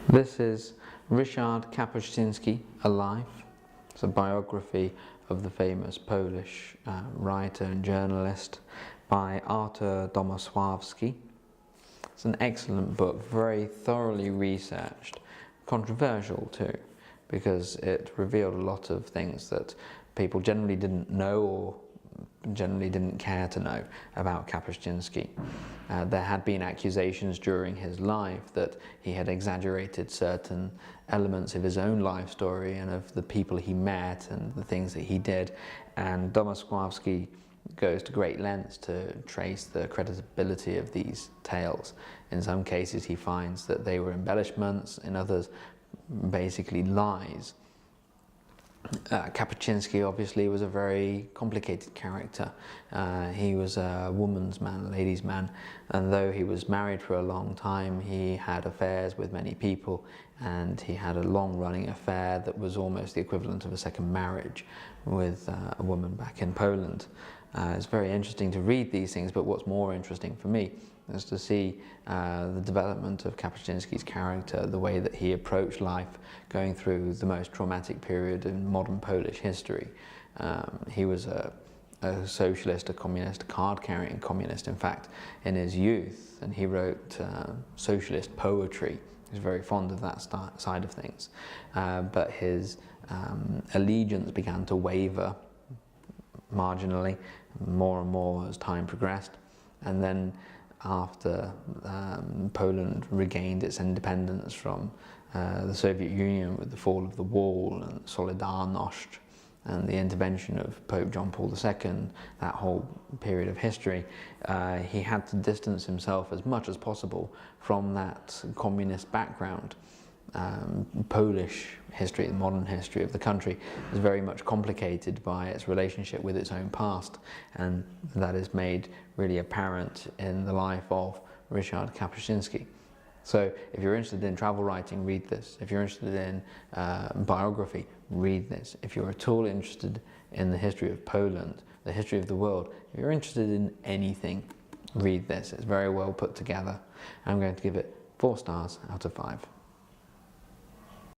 This is Ryszard Kapuscinski, Alive. It's a biography of the famous Polish writer and journalist by Artur Domoslawski. It's an excellent book, very thoroughly researched, controversial too, because it revealed a lot of things that people generally didn't know or generally didn't care to know about Kapuscinski. There had been accusations during his life that he had exaggerated certain elements of his own life story and of the people he met and the things that he did, and Domoslawski goes to great lengths to trace the credibility of these tales. In some cases he finds that they were embellishments, in others basically lies. Kapuscinski obviously was a very complicated character. He was a woman's man, a ladies' man, and though he was married for a long time, he had affairs with many people, and he had a long-running affair that was almost the equivalent of a second marriage with a woman back in Poland. It's very interesting to read these things, but what's more interesting for me is to see the development of Kapuscinski's character, the way that he approached life, going through the most traumatic period in modern Polish history. He was a socialist, a communist, a card-carrying communist, in fact, in his youth, and he wrote socialist poetry. He was very fond of that side of things, but his allegiance began to waver marginally, more and more as time progressed, and then after Poland regained its independence from the Soviet Union with the fall of the wall and Solidarność and the intervention of Pope John Paul II, that whole period of history, he had to distance himself as much as possible from that communist background. Polish history, the modern history of the country, is very much complicated by its relationship with its own past, and that is made really apparent in the life of Ryszard Kapuscinski. So if you're interested in travel writing, read this. If you're interested in biography, read this. If you're at all interested in the history of Poland, the history of the world, if you're interested in anything, read this. It's very well put together. I'm going to give it 4 stars out of 5.